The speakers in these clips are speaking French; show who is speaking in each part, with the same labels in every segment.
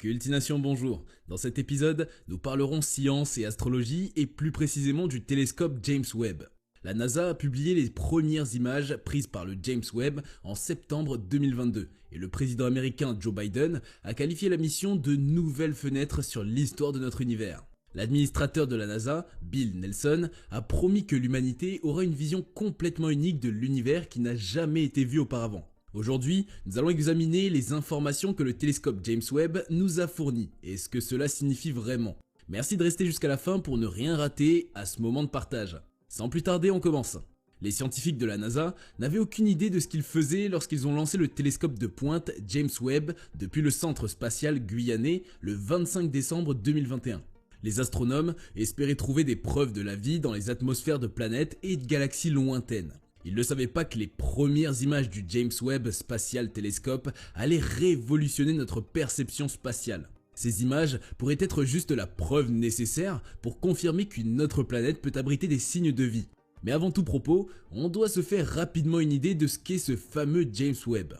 Speaker 1: Cultination bonjour, dans cet épisode, nous parlerons science et astrologie et plus précisément du télescope James Webb. La NASA a publié les premières images prises par le James Webb en septembre 2022 et le président américain Joe Biden a qualifié la mission de nouvelle fenêtre sur l'histoire de notre univers. L'administrateur de la NASA, Bill Nelson, a promis que l'humanité aura une vision complètement unique de l'univers qui n'a jamais été vue auparavant. Aujourd'hui, nous allons examiner les informations que le télescope James Webb nous a fournies et ce que cela signifie vraiment. Merci de rester jusqu'à la fin pour ne rien rater à ce moment de partage. Sans plus tarder, on commence. Les scientifiques de la NASA n'avaient aucune idée de ce qu'ils faisaient lorsqu'ils ont lancé le télescope de pointe James Webb depuis le centre spatial guyanais le 25 décembre 2021. Les astronomes espéraient trouver des preuves de la vie dans les atmosphères de planètes et de galaxies lointaines. Ils ne savaient pas que les premières images du James Webb Spatial Telescope allaient révolutionner notre perception spatiale. Ces images pourraient être juste la preuve nécessaire pour confirmer qu'une autre planète peut abriter des signes de vie. Mais avant tout propos, on doit se faire rapidement une idée de ce qu'est ce fameux James Webb.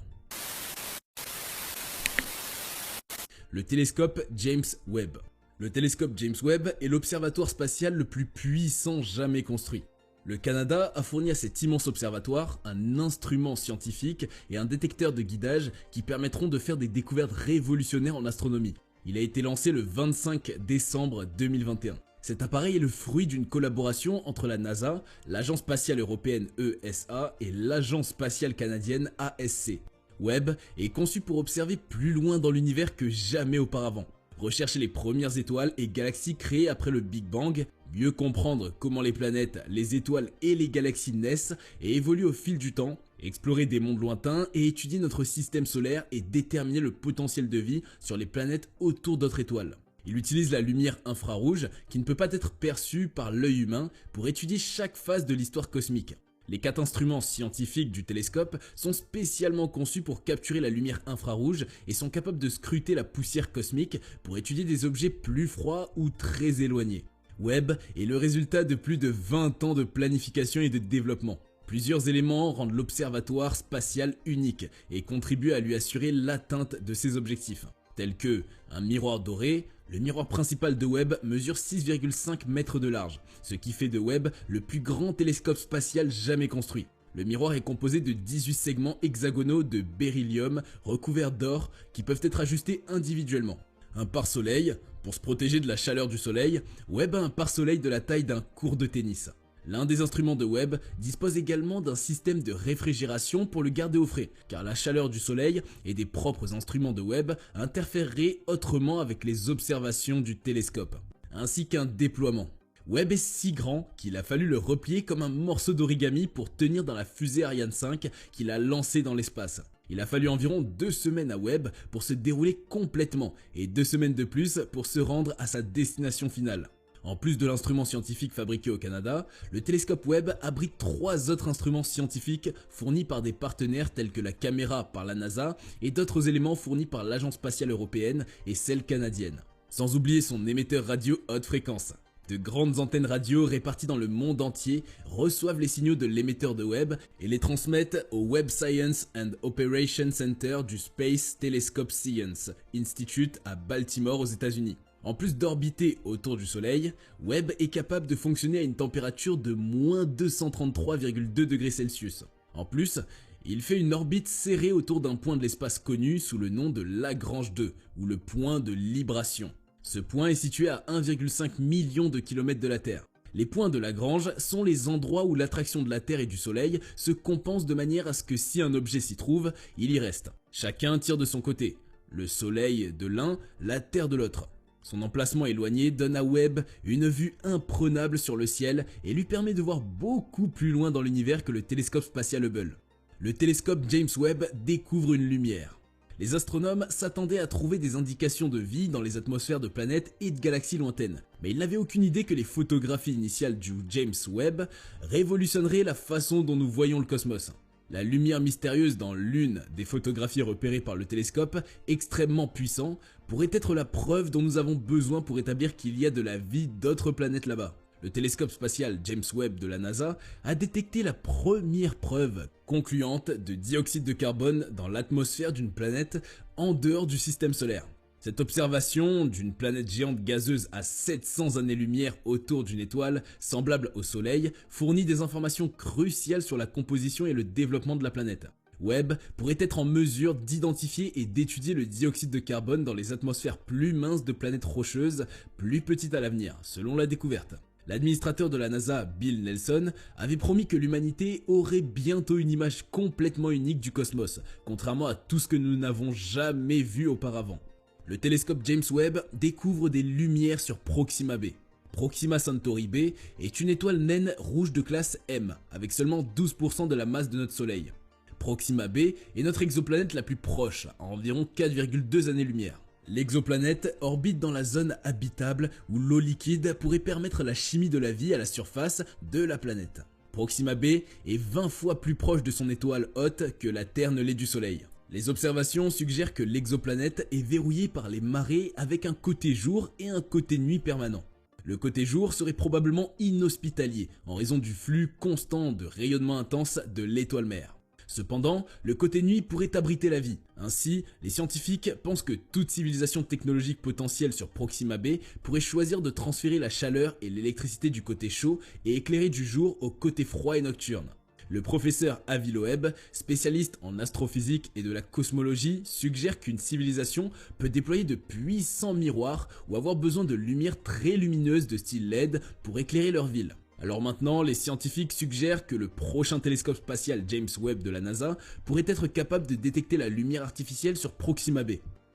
Speaker 1: Le télescope James Webb. Le télescope James Webb est l'observatoire spatial le plus puissant jamais construit. Le Canada a fourni à cet immense observatoire un instrument scientifique et un détecteur de guidage qui permettront de faire des découvertes révolutionnaires en astronomie. Il a été lancé le 25 décembre 2021. Cet appareil est le fruit d'une collaboration entre la NASA, l'Agence spatiale européenne ESA et l'Agence spatiale canadienne ASC. Webb est conçu pour observer plus loin dans l'univers que jamais auparavant. Rechercher les premières étoiles et galaxies créées après le Big Bang, mieux comprendre comment les planètes, les étoiles et les galaxies naissent et évoluent au fil du temps, explorer des mondes lointains et étudier notre système solaire et déterminer le potentiel de vie sur les planètes autour d'autres étoiles. Il utilise la lumière infrarouge qui ne peut pas être perçue par l'œil humain pour étudier chaque phase de l'histoire cosmique. Les 4 instruments scientifiques du télescope sont spécialement conçus pour capturer la lumière infrarouge et sont capables de scruter la poussière cosmique pour étudier des objets plus froids ou très éloignés. Webb est le résultat de plus de 20 ans de planification et de développement. Plusieurs éléments rendent l'observatoire spatial unique et contribuent à lui assurer l'atteinte de ses objectifs, tels que un miroir doré. Le miroir principal de Webb mesure 6,5 mètres de large, ce qui fait de Webb le plus grand télescope spatial jamais construit. Le miroir est composé de 18 segments hexagonaux de beryllium recouverts d'or qui peuvent être ajustés individuellement. Un pare-soleil. Pour se protéger de la chaleur du soleil, Webb a un pare-soleil de la taille d'un court de tennis. L'un des instruments de Webb dispose également d'un système de réfrigération pour le garder au frais, car la chaleur du soleil et des propres instruments de Webb interféreraient autrement avec les observations du télescope, ainsi qu'un déploiement. Webb est si grand qu'il a fallu le replier comme un morceau d'origami pour tenir dans la fusée Ariane 5 qu'il a lancée dans l'espace. Il a fallu environ 2 semaines à Webb pour se dérouler complètement et 2 semaines de plus pour se rendre à sa destination finale. En plus de l'instrument scientifique fabriqué au Canada, le télescope Webb abrite 3 autres instruments scientifiques fournis par des partenaires tels que la caméra par la NASA et d'autres éléments fournis par l'Agence spatiale européenne et celle canadienne. Sans oublier son émetteur radio haute fréquence. De grandes antennes radio réparties dans le monde entier reçoivent les signaux de l'émetteur de Webb et les transmettent au Webb Science and Operations Center du Space Telescope Science Institute à Baltimore aux États-Unis. En plus d'orbiter autour du Soleil, Webb est capable de fonctionner à une température de moins 233,2 degrés Celsius. En plus, il fait une orbite serrée autour d'un point de l'espace connu sous le nom de Lagrange 2, ou le point de libration. Ce point est situé à 1,5 million de kilomètres de la Terre. Les points de Lagrange sont les endroits où l'attraction de la Terre et du Soleil se compense de manière à ce que si un objet s'y trouve, il y reste. Chacun tire de son côté, le Soleil de l'un, la Terre de l'autre. Son emplacement éloigné donne à Webb une vue imprenable sur le ciel et lui permet de voir beaucoup plus loin dans l'univers que le télescope spatial Hubble. Le télescope James Webb découvre une lumière. Les astronomes s'attendaient à trouver des indications de vie dans les atmosphères de planètes et de galaxies lointaines, mais ils n'avaient aucune idée que les photographies initiales du James Webb révolutionneraient la façon dont nous voyons le cosmos. La lumière mystérieuse dans l'une des photographies repérées par le télescope, extrêmement puissant, pourrait être la preuve dont nous avons besoin pour établir qu'il y a de la vie d'autres planètes là-bas. Le télescope spatial James Webb de la NASA a détecté la première preuve concluante de dioxyde de carbone dans l'atmosphère d'une planète en dehors du système solaire. Cette observation d'une planète géante gazeuse à 700 années-lumière autour d'une étoile semblable au Soleil fournit des informations cruciales sur la composition et le développement de la planète. Webb pourrait être en mesure d'identifier et d'étudier le dioxyde de carbone dans les atmosphères plus minces de planètes rocheuses, plus petites à l'avenir, selon la découverte. L'administrateur de la NASA, Bill Nelson, avait promis que l'humanité aurait bientôt une image complètement unique du cosmos, contrairement à tout ce que nous n'avons jamais vu auparavant. Le télescope James Webb découvre des lumières sur Proxima b. Proxima Centauri b est une étoile naine rouge de classe M, avec seulement 12% de la masse de notre Soleil. Proxima b est notre exoplanète la plus proche, à environ 4,2 années-lumière. L'exoplanète orbite dans la zone habitable où l'eau liquide pourrait permettre la chimie de la vie à la surface de la planète. Proxima b est 20 fois plus proche de son étoile hôte que la Terre ne l'est du Soleil. Les observations suggèrent que l'exoplanète est verrouillée par les marées avec un côté jour et un côté nuit permanent. Le côté jour serait probablement inhospitalier en raison du flux constant de rayonnement intense de l'étoile mère. Cependant, le côté nuit pourrait abriter la vie. Ainsi, les scientifiques pensent que toute civilisation technologique potentielle sur Proxima b pourrait choisir de transférer la chaleur et l'électricité du côté chaud et éclairer du jour au côté froid et nocturne. Le professeur Avi Loeb, spécialiste en astrophysique et de la cosmologie, suggère qu'une civilisation peut déployer de puissants miroirs ou avoir besoin de lumière très lumineuse de style LED pour éclairer leur ville. Alors maintenant, les scientifiques suggèrent que le prochain télescope spatial James Webb de la NASA pourrait être capable de détecter la lumière artificielle sur Proxima b.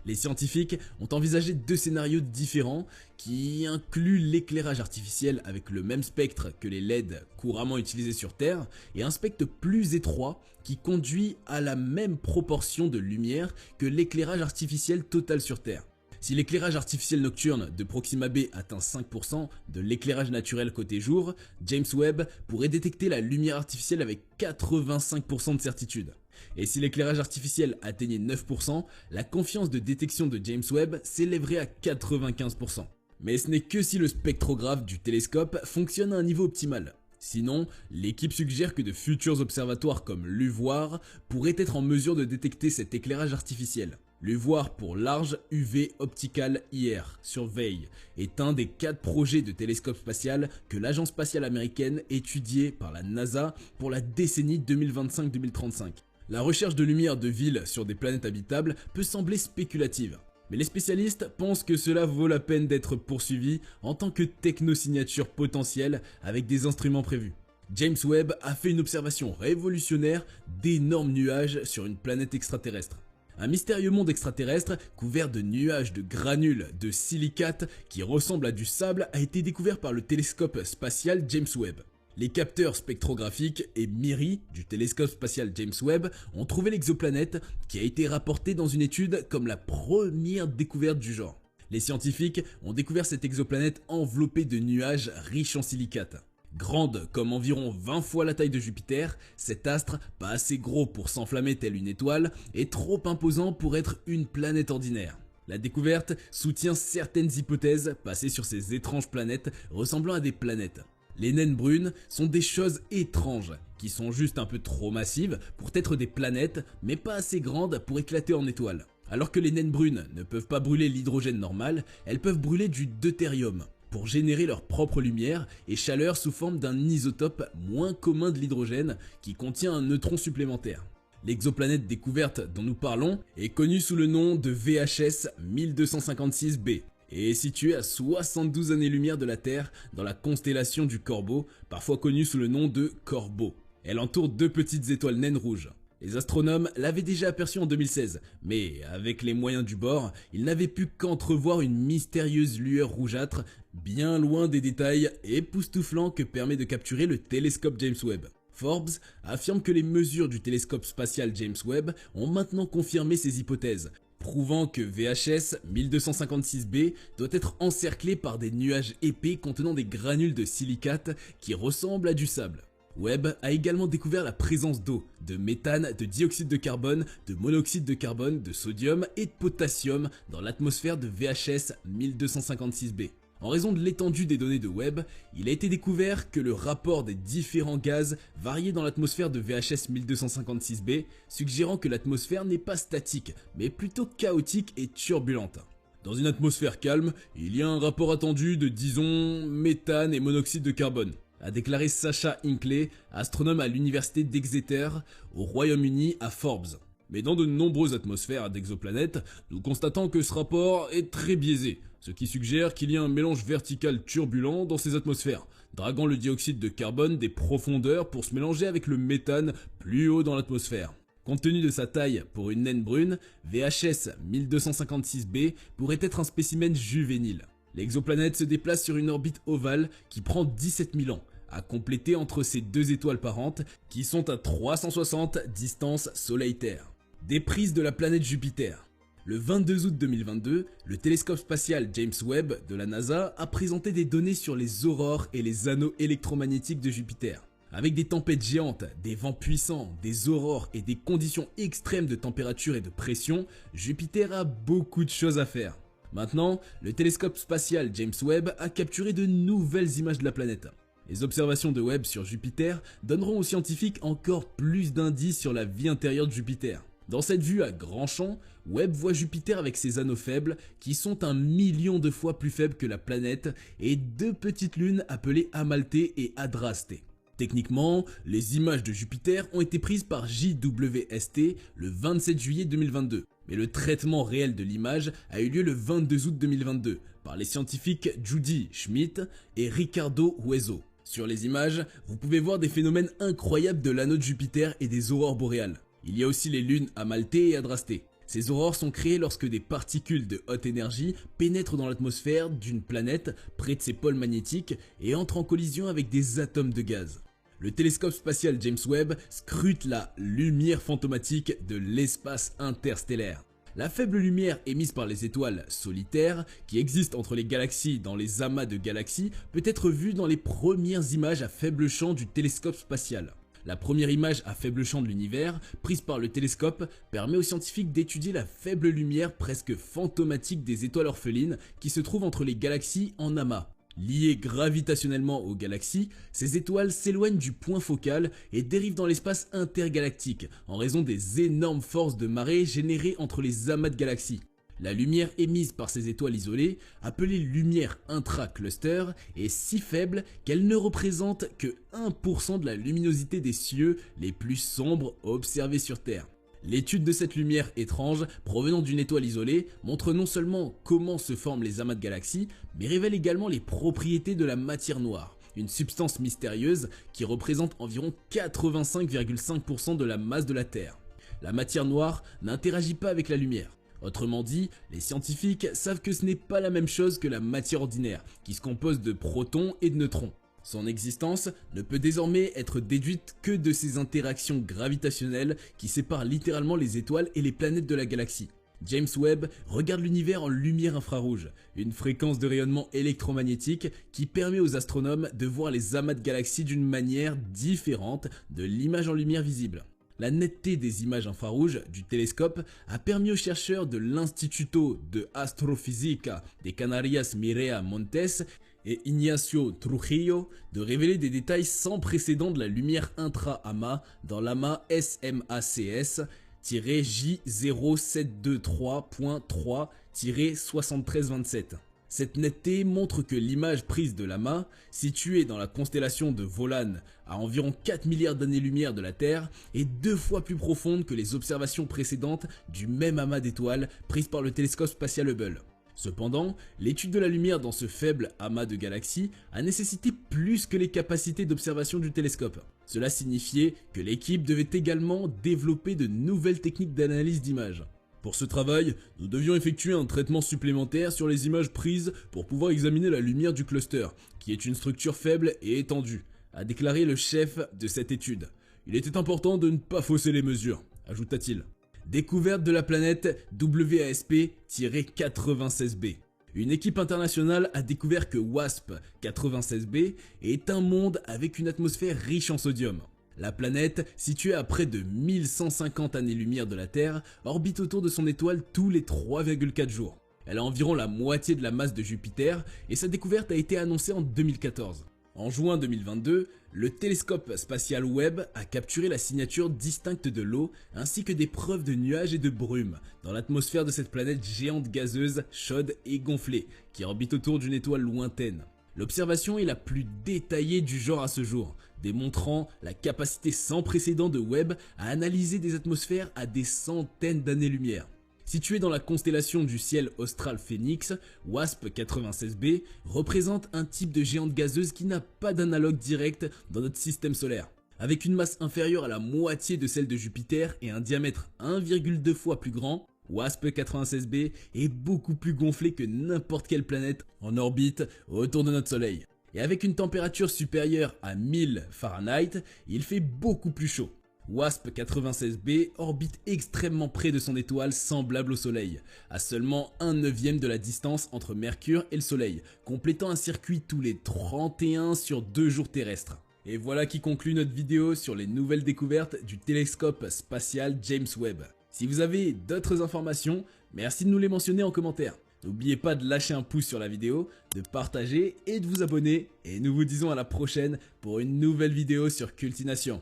Speaker 1: Les scientifiques ont envisagé deux scénarios différents qui incluent l'éclairage artificiel avec le même spectre que les LED couramment utilisés sur Terre et un spectre plus étroit qui conduit à la même proportion de lumière que l'éclairage artificiel total sur Terre. Si l'éclairage artificiel nocturne de Proxima b atteint 5% de l'éclairage naturel côté jour, James Webb pourrait détecter la lumière artificielle avec 85% de certitude. Et si l'éclairage artificiel atteignait 9%, la confiance de détection de James Webb s'élèverait à 95%. Mais ce n'est que si le spectrographe du télescope fonctionne à un niveau optimal. Sinon, l'équipe suggère que de futurs observatoires comme l'UVOIR pourraient être en mesure de détecter cet éclairage artificiel. L'UVOIR pour Large UV Optical IR Survey est un des 4 projets de télescope spatial que l'agence spatiale américaine étudiée par la NASA pour la décennie 2025-2035. La recherche de lumière de villes sur des planètes habitables peut sembler spéculative, mais les spécialistes pensent que cela vaut la peine d'être poursuivi en tant que technosignature potentielle avec des instruments prévus. James Webb a fait une observation révolutionnaire d'énormes nuages sur une planète extraterrestre. Un mystérieux monde extraterrestre couvert de nuages de granules de silicate qui ressemblent à du sable a été découvert par le télescope spatial James Webb. Les capteurs spectrographiques et MIRI du télescope spatial James Webb ont trouvé l'exoplanète qui a été rapportée dans une étude comme la première découverte du genre. Les scientifiques ont découvert cette exoplanète enveloppée de nuages riches en silicate. Grande comme environ 20 fois la taille de Jupiter, cet astre, pas assez gros pour s'enflammer telle une étoile, est trop imposant pour être une planète ordinaire. La découverte soutient certaines hypothèses passées sur ces étranges planètes ressemblant à des planètes. Les naines brunes sont des choses étranges, qui sont juste un peu trop massives pour être des planètes, mais pas assez grandes pour éclater en étoiles. Alors que les naines brunes ne peuvent pas brûler l'hydrogène normal, elles peuvent brûler du deutérium pour générer leur propre lumière et chaleur sous forme d'un isotope moins commun de l'hydrogène qui contient un neutron supplémentaire. L'exoplanète découverte dont nous parlons est connue sous le nom de VHS 1256b et est située à 72 années-lumière de la Terre dans la constellation du Corbeau, parfois connue sous le nom de Corbeau. Elle entoure deux petites étoiles naines rouges. Les astronomes l'avaient déjà aperçue en 2016, mais avec les moyens du bord, ils n'avaient pu qu'entrevoir une mystérieuse lueur rougeâtre, bien loin des détails époustouflants que permet de capturer le télescope James Webb. Forbes affirme que les mesures du télescope spatial James Webb ont maintenant confirmé ces hypothèses, prouvant que VHS 1256b doit être encerclé par des nuages épais contenant des granules de silicate qui ressemblent à du sable. Webb a également découvert la présence d'eau, de méthane, de dioxyde de carbone, de monoxyde de carbone, de sodium et de potassium dans l'atmosphère de VHS 1256b. En raison de l'étendue des données de Webb, il a été découvert que le rapport des différents gaz variait dans l'atmosphère de VHS 1256b, suggérant que l'atmosphère n'est pas statique, mais plutôt chaotique et turbulente. Dans une atmosphère calme, il y a un rapport attendu de, disons, méthane et monoxyde de carbone, a déclaré Sacha Hinckley, astronome à l'université d'Exeter, au Royaume-Uni, à Forbes. Mais dans de nombreuses atmosphères d'exoplanètes, nous constatons que ce rapport est très biaisé, ce qui suggère qu'il y a un mélange vertical turbulent dans ces atmosphères, draguant le dioxyde de carbone des profondeurs pour se mélanger avec le méthane plus haut dans l'atmosphère. Compte tenu de sa taille pour une naine brune, VHS 1256b pourrait être un spécimen juvénile. L'exoplanète se déplace sur une orbite ovale qui prend 17 000 ans, à compléter entre ces deux étoiles parentes qui sont à 360 distance Soleil-Terre. Des prises de la planète Jupiter. Le 22 août 2022, le télescope spatial James Webb de la NASA a présenté des données sur les aurores et les anneaux électromagnétiques de Jupiter. Avec des tempêtes géantes, des vents puissants, des aurores et des conditions extrêmes de température et de pression, Jupiter a beaucoup de choses à faire. Maintenant, le télescope spatial James Webb a capturé de nouvelles images de la planète. Les observations de Webb sur Jupiter donneront aux scientifiques encore plus d'indices sur la vie intérieure de Jupiter. Dans cette vue à grand champ, Webb voit Jupiter avec ses anneaux faibles qui sont 1 million de fois plus faibles que la planète et deux petites lunes appelées Amalthée et Adrastée. Techniquement, les images de Jupiter ont été prises par JWST le 27 juillet 2022, mais le traitement réel de l'image a eu lieu le 22 août 2022 par les scientifiques Judy Schmidt et Ricardo Hueso. Sur les images, vous pouvez voir des phénomènes incroyables de l'anneau de Jupiter et des aurores boréales. Il y a aussi les lunes Amalthée et Adrastée. Ces aurores sont créées lorsque des particules de haute énergie pénètrent dans l'atmosphère d'une planète près de ses pôles magnétiques et entrent en collision avec des atomes de gaz. Le télescope spatial James Webb scrute la lumière fantomatique de l'espace interstellaire. La faible lumière émise par les étoiles solitaires qui existent entre les galaxies dans les amas de galaxies peut être vue dans les premières images à faible champ du télescope spatial. La première image à faible champ de l'univers, prise par le télescope, permet aux scientifiques d'étudier la faible lumière presque fantomatique des étoiles orphelines qui se trouvent entre les galaxies en amas. Liées gravitationnellement aux galaxies, ces étoiles s'éloignent du point focal et dérivent dans l'espace intergalactique en raison des énormes forces de marée générées entre les amas de galaxies. La lumière émise par ces étoiles isolées, appelée lumière intra-cluster, est si faible qu'elle ne représente que 1% de la luminosité des cieux les plus sombres observés sur Terre. L'étude de cette lumière étrange provenant d'une étoile isolée montre non seulement comment se forment les amas de galaxies, mais révèle également les propriétés de la matière noire, une substance mystérieuse qui représente environ 85,5% de la masse de la Terre. La matière noire n'interagit pas avec la lumière. Autrement dit, les scientifiques savent que ce n'est pas la même chose que la matière ordinaire, qui se compose de protons et de neutrons. Son existence ne peut désormais être déduite que de ces interactions gravitationnelles qui séparent littéralement les étoiles et les planètes de la galaxie. James Webb regarde l'univers en lumière infrarouge, une fréquence de rayonnement électromagnétique qui permet aux astronomes de voir les amas de galaxies d'une manière différente de l'image en lumière visible. La netteté des images infrarouges du télescope a permis aux chercheurs de l'Instituto de Astrofísica des Canarias Mireia Montes et Ignacio Trujillo de révéler des détails sans précédent de la lumière intra-amas dans l'amas SMACS-J0723.3-7327. Cette netteté montre que l'image prise de l'amas, située dans la constellation de Volan à environ 4 milliards d'années-lumière de la Terre, est 2 fois plus profonde que les observations précédentes du même amas d'étoiles prises par le télescope spatial Hubble. Cependant, l'étude de la lumière dans ce faible amas de galaxies a nécessité plus que les capacités d'observation du télescope. Cela signifiait que l'équipe devait également développer de nouvelles techniques d'analyse d'images. Pour ce travail, nous devions effectuer un traitement supplémentaire sur les images prises pour pouvoir examiner la lumière du cluster, qui est une structure faible et étendue, a déclaré le chef de cette étude. Il était important de ne pas fausser les mesures, ajouta-t-il. Découverte de la planète WASP-96b. Une équipe internationale a découvert que WASP-96b est un monde avec une atmosphère riche en sodium. La planète, située à près de 1150 années-lumière de la Terre, orbite autour de son étoile tous les 3,4 jours. Elle a environ la moitié de la masse de Jupiter et sa découverte a été annoncée en 2014. En juin 2022, le télescope spatial Webb a capturé la signature distincte de l'eau ainsi que des preuves de nuages et de brumes dans l'atmosphère de cette planète géante gazeuse, chaude et gonflée qui orbite autour d'une étoile lointaine. L'observation est la plus détaillée du genre à ce jour, démontrant la capacité sans précédent de Webb à analyser des atmosphères à des centaines d'années-lumière. Situé dans la constellation du ciel austral Phénix, WASP-96b représente un type de géante gazeuse qui n'a pas d'analogue direct dans notre système solaire. Avec une masse inférieure à la moitié de celle de Jupiter et un diamètre 1,2 fois plus grand, WASP-96b est beaucoup plus gonflé que n'importe quelle planète en orbite autour de notre Soleil. Et avec une température supérieure à 1000 Fahrenheit, il fait beaucoup plus chaud. WASP-96b orbite extrêmement près de son étoile semblable au Soleil, à seulement 1/9 de la distance entre Mercure et le Soleil, complétant un circuit tous les 31 sur 2 jours terrestres. Et voilà qui conclut notre vidéo sur les nouvelles découvertes du télescope spatial James Webb. Si vous avez d'autres informations, merci de nous les mentionner en commentaire. N'oubliez pas de lâcher un pouce sur la vidéo, de partager et de vous abonner. Et nous vous disons à la prochaine pour une nouvelle vidéo sur Cultination.